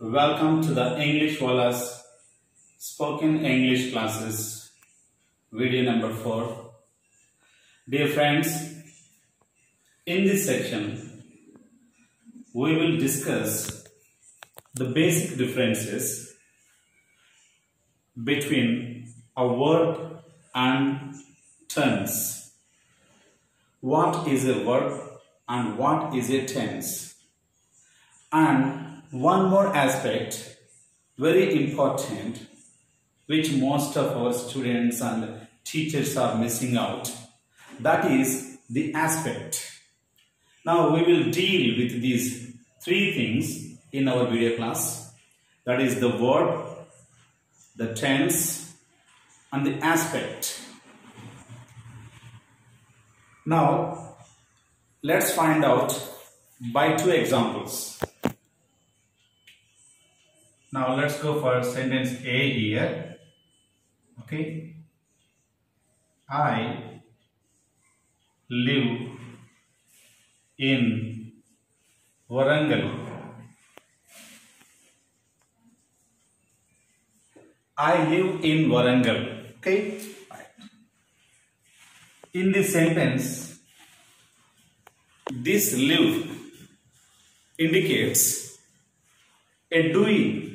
Welcome to the English Wala's Spoken English classes, video number 4. Dear friends, in this section, we will discuss the basic differences between a verb and tense. What is a verb and what is a tense? And one more aspect, very important, which most of our students and teachers are missing out. That is the aspect. Now we will deal with these three things in our video class. That is the verb, the tense, and the aspect. Now let's find out by two examples. Now let's go for sentence A here. Okay. I live in Warangal. I live in Warangal. Okay. Right. In this sentence, this live indicates a doing,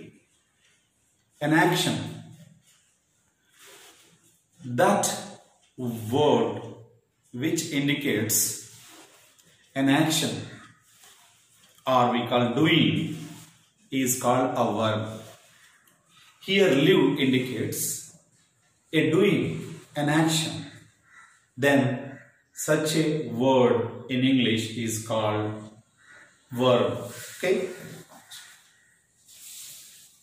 an action. That word which indicates an action or we call doing is called a verb. Here live indicates a doing, an action. Then such a word in English is called verb. Okay.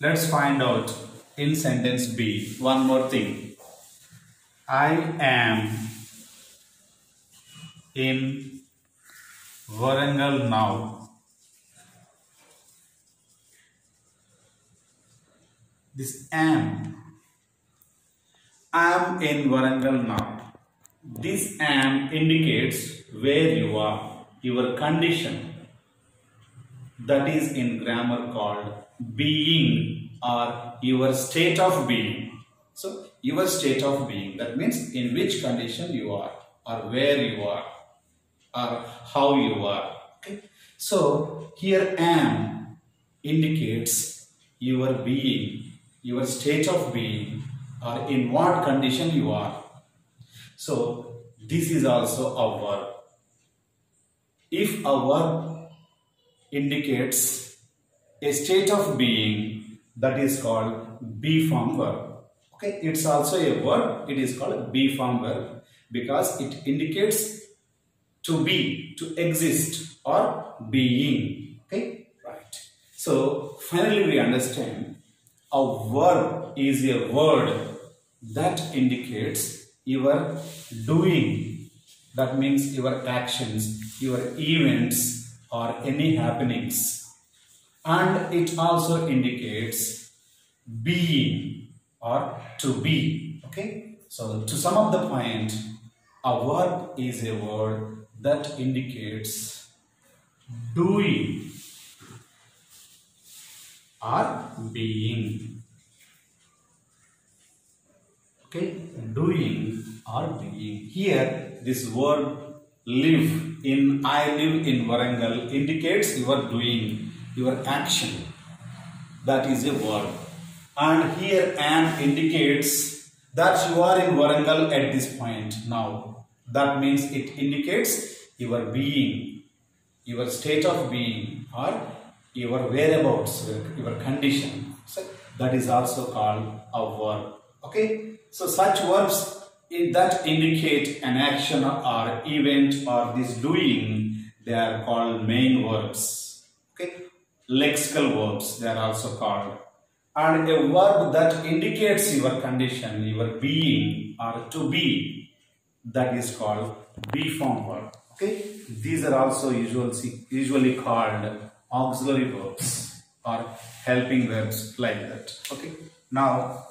Let's find out in sentence B one more thing. I am in Warangal now. This am. I am in Warangal now. This am indicates where you are, your condition. That is in grammar called being or your state of being. So your state of being, that means in which condition you are or where you are or how you are. Okay. So here am indicates your being, your state of being or in what condition you are. So this is also a verb. If a verb indicates a state of being, that is called be form verb. Okay, it's also a verb. It is called be form verb because it indicates to be, to exist or being. Okay, right. So finally we understand a verb is a word that indicates your doing. That means your actions, your events or any happenings. And it also indicates being or to be. Okay. So to sum up the point, a verb is a word that indicates doing or being. Okay. Doing or being. Here this word live in, I live in Warangal indicates your doing, your action. That is a verb. And here am indicates that you are in Warangal at this point now. That means it indicates your being, your state of being or your whereabouts, your condition. So that is also called a verb. Okay. So such verbs that indicate an action or event or this doing, they are called main verbs. Okay. Lexical verbs they are also called. And a verb that indicates your condition, your being or to be, that is called be form verb. Okay. These are also usually called auxiliary verbs or helping verbs like that. Okay. Now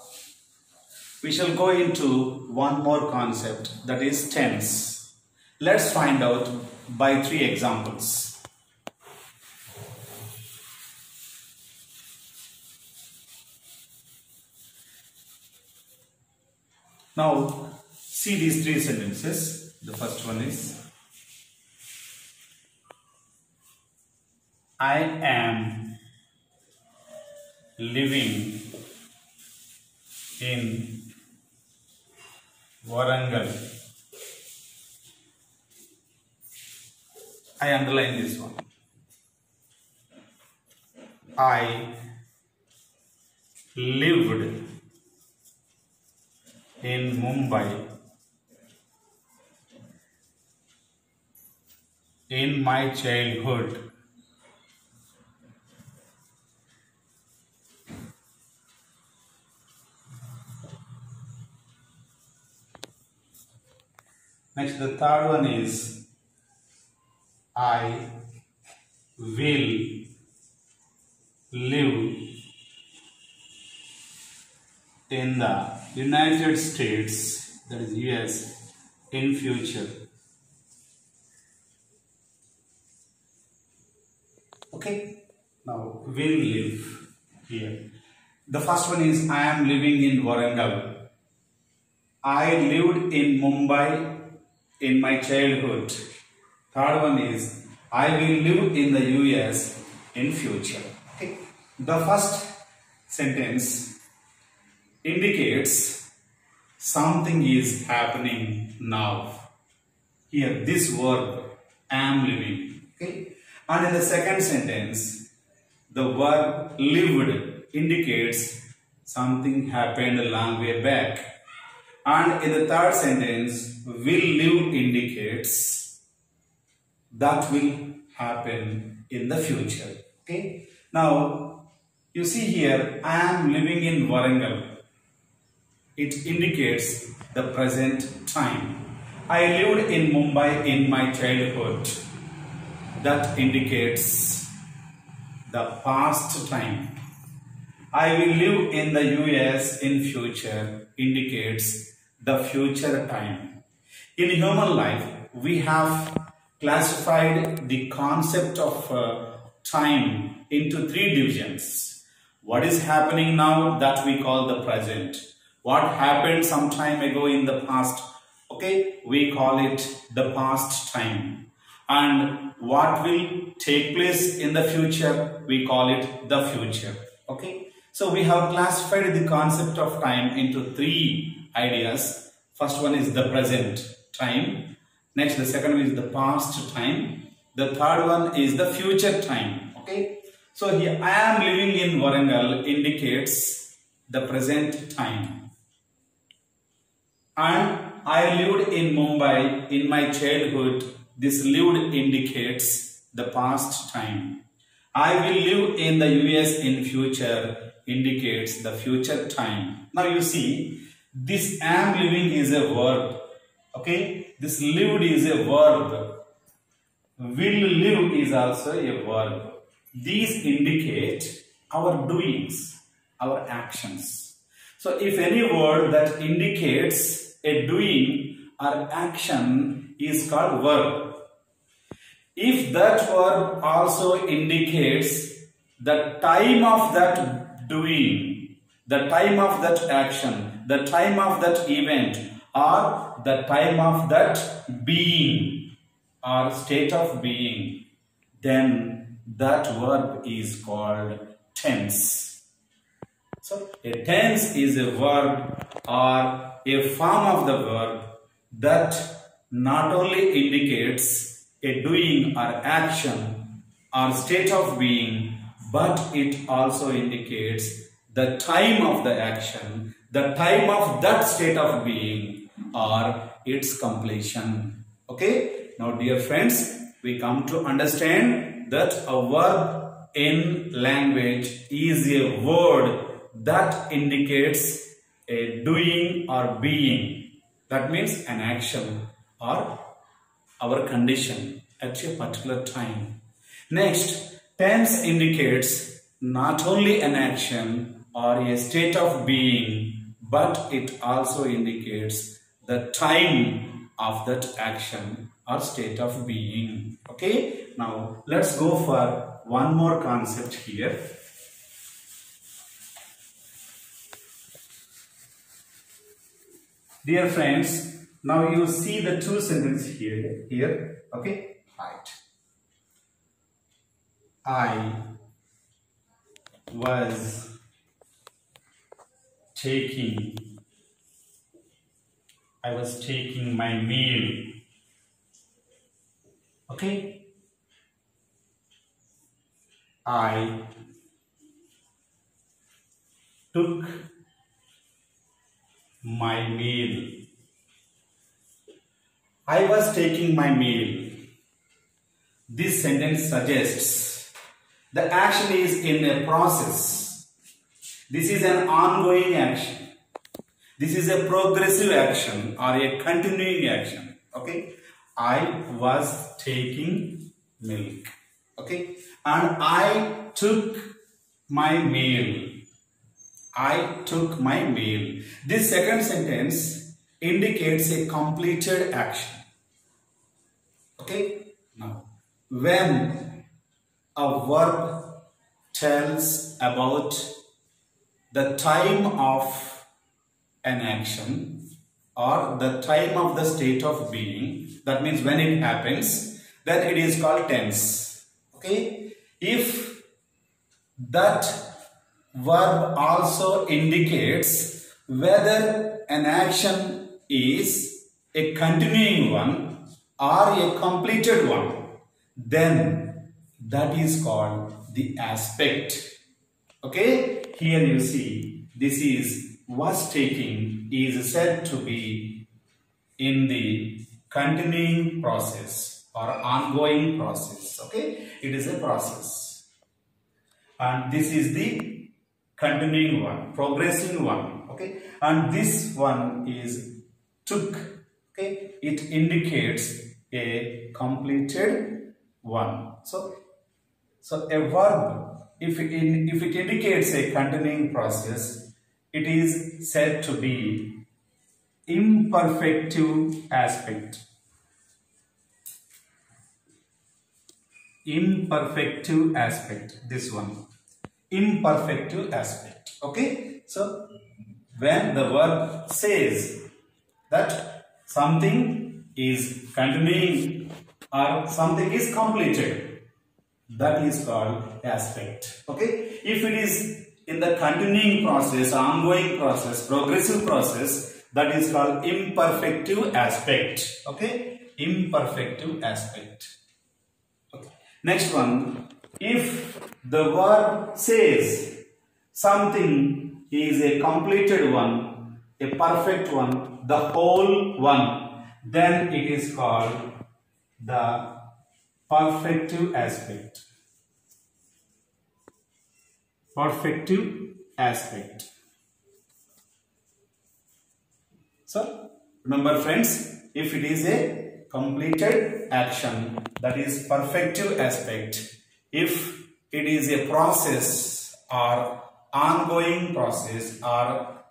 we shall go into one more concept, that is tense. Let's find out by 3 examples. Now see these three sentences. The first one is I am living in Warangal. I underline this one. I lived in Mumbai in my childhood. Next, the third one is I will live in the United States, that is US, in future. Okay, now will live here. The first one is I am living in Warangal. I lived in Mumbai in my childhood. Third one is I will live in the US in future. Okay. The first sentence indicates something is happening now. Here this verb am living. Okay. And in the second sentence the verb lived indicates something happened a long way back. And in the third sentence, will live indicates that will happen in the future. Okay. Now, you see here, I am living in Warangal. It indicates the present time. I lived in Mumbai in my childhood. That indicates the past time. I will live in the US in future indicates the future time. In human life, we have classified the concept of time into three divisions. What is happening now, that we call the present. What happened some time ago in the past, okay, we call it the past time. And what will take place in the future, we call it the future. Okay. So we have classified the concept of time into three ideas. First one is the present time. Next, the second one is the past time. The third one is the future time. Okay. So here I am living in Warangal indicates the present time. And I lived in Mumbai in my childhood. This lived indicates the past time. I will live in the US in future indicates the future time. Now you see, this am living is a verb. Okay, this lived is a verb. Will live is also a verb. These indicate our doings, our actions. So if any word that indicates a doing or action is called verb. If that verb also indicates the time of that doing, the time of that action, the time of that event, or the time of that being or state of being, then that verb is called tense. So a tense is a verb or a form of the verb that not only indicates a doing or action or state of being, but it also indicates the time of the action, the time of that state of being, or its completion. Okay. Now dear friends, we come to understand that a verb in language is a word that indicates a doing or being. That means an action or our condition at a particular time. Next, tense indicates not only an action or a state of being, but it also indicates the time of that action or state of being. Okay, now let's go for one more concept here. Dear friends, now you see the two sentences here, okay? Right. I was taking my meal. Okay? I took my meal. I was taking my meal. This sentence suggests the action is in a process. This is an ongoing action. This is a progressive action or a continuing action. Okay? I was taking milk. Okay? And I took my meal. I took my meal. This second sentence indicates a completed action. Okay? Now, when a verb tells about the time of an action or the time of the state of being, that means when it happens, then it is called tense. Okay? If that verb also indicates whether an action is a continuing one or a completed one, then that is called the aspect. Okay? Here you see, this is was taking is said to be in the continuing process or ongoing process. Okay? It is a process. And this is the continuing one, progressing one. Okay? And this one is took. Okay? It indicates a completed one. So a verb, if it indicates a continuing process, it is said to be imperfective aspect. Imperfective aspect. This one. Imperfective aspect. Okay? So when the verb says that something is continuing or something is completed, that is called aspect. Okay? If it is in the continuing process, ongoing process, progressive process, that is called imperfective aspect. Okay? Imperfective aspect. Okay. Next one. If the verb says something is a completed one, a perfect one, the whole one, then it is called the perfective aspect. Perfective aspect. So, remember friends, if it is a completed action, that is perfective aspect. If it is a process or ongoing process or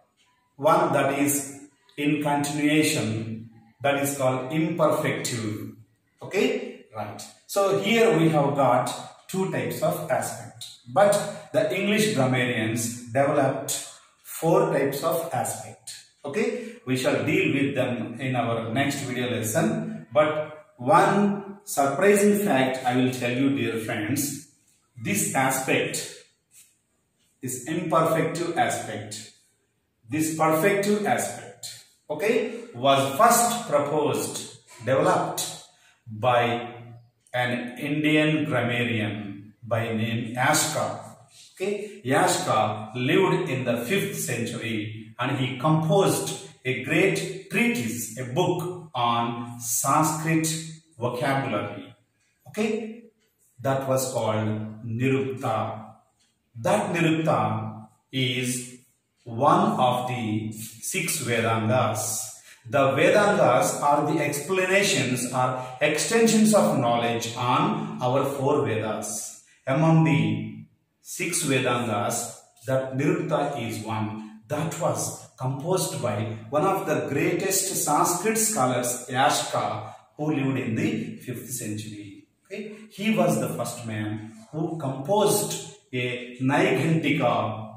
one that is in continuation, that is called imperfective. Okay? Right. So here we have got two types of aspect. But the English grammarians developed four types of aspect. Okay? We shall deal with them in our next video lesson. But one surprising fact I will tell you, dear friends, this aspect, this imperfective aspect, this perfective aspect, okay, was first proposed, developed by an Indian grammarian by name Yashka. Okay, Yashka lived in the 5th century and he composed a great treatise, a book on Sanskrit vocabulary. Okay, that was called Nirukta. That Nirukta is one of the 6 Vedangas. The Vedangas are the explanations or extensions of knowledge on our 4 Vedas. Among the 6 Vedangas, that Nirukta is one. That was composed by one of the greatest Sanskrit scholars, Yashka, who lived in the 5th century. Okay? He was the first man who composed a Naigantika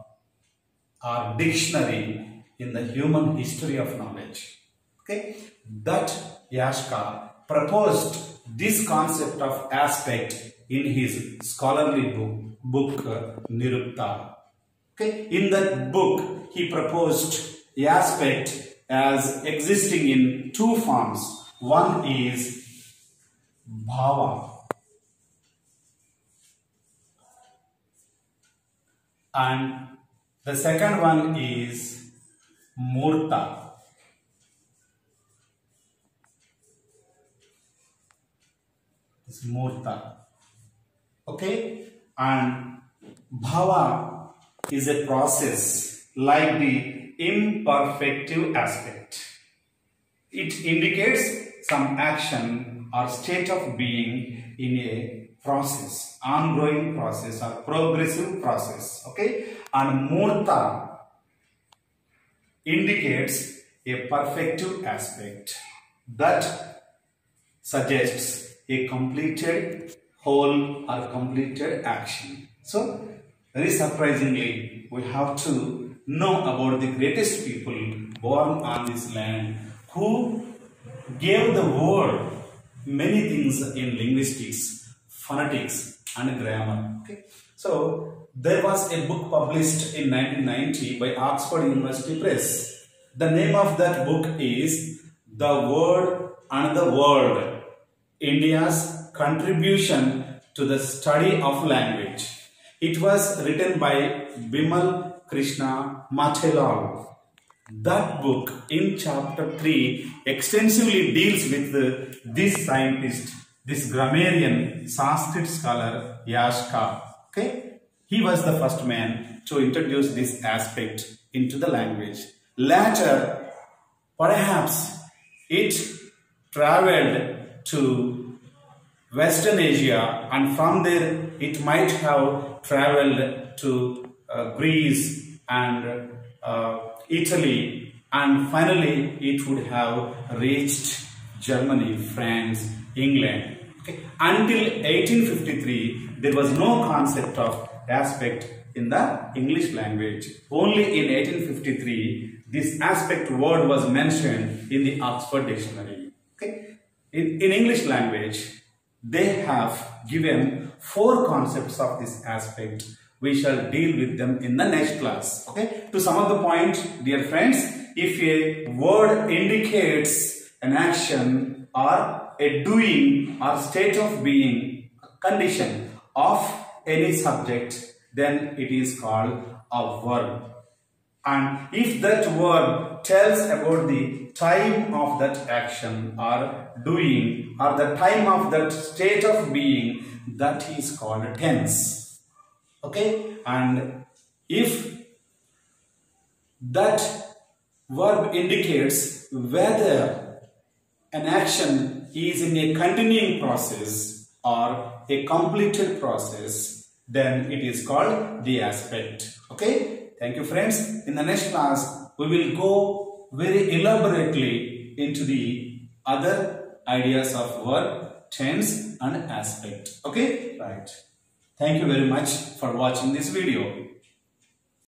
or dictionary in the human history of knowledge. Okay, that Yashka proposed this concept of aspect in his scholarly book Nirukta. Okay, in that book he proposed aspect as existing in two forms. One is bhava and the second one is murta. It's murta. Okay, and bhava is a process like the imperfective aspect. It indicates some action or state of being in a process, ongoing process or progressive process. Okay, and murta indicates a perfective aspect that suggests a completed whole or completed action. So, very surprisingly, we have to know about the greatest people born on this land who gave the world many things in linguistics, phonetics and grammar. Okay. So, there was a book published in 1990 by Oxford University Press. The name of that book is The Word and the World, India's Contribution to the Study of Language. It was written by Bimal Krishna Mathelal. That book in chapter 3 extensively deals with this scientist, this grammarian, Sanskrit scholar Yashka. Okay? He was the first man to introduce this aspect into the language. Later, perhaps it traveled to Western Asia, and from there it might have traveled to Greece and Italy, and finally it would have reached Germany, France, England. Okay. Until 1853, there was no concept of aspect in the English language. Only in 1853, this aspect word was mentioned in the Oxford Dictionary. Okay. In English language, they have given 4 concepts of this aspect. We shall deal with them in the next class. Okay. To sum up the point, dear friends, if a word indicates an action or a doing or state of being, condition of any subject, then it is called a verb. And if that verb tells about the time of that action or doing or the time of that state of being, that is called tense. Okay? And if that verb indicates whether an action is in a continuing process or a completed process, then it is called the aspect. Okay? Thank you, friends. In the next class, we will go very elaborately into the other ideas of verb, tense and aspect. Okay? Right. Thank you very much for watching this video.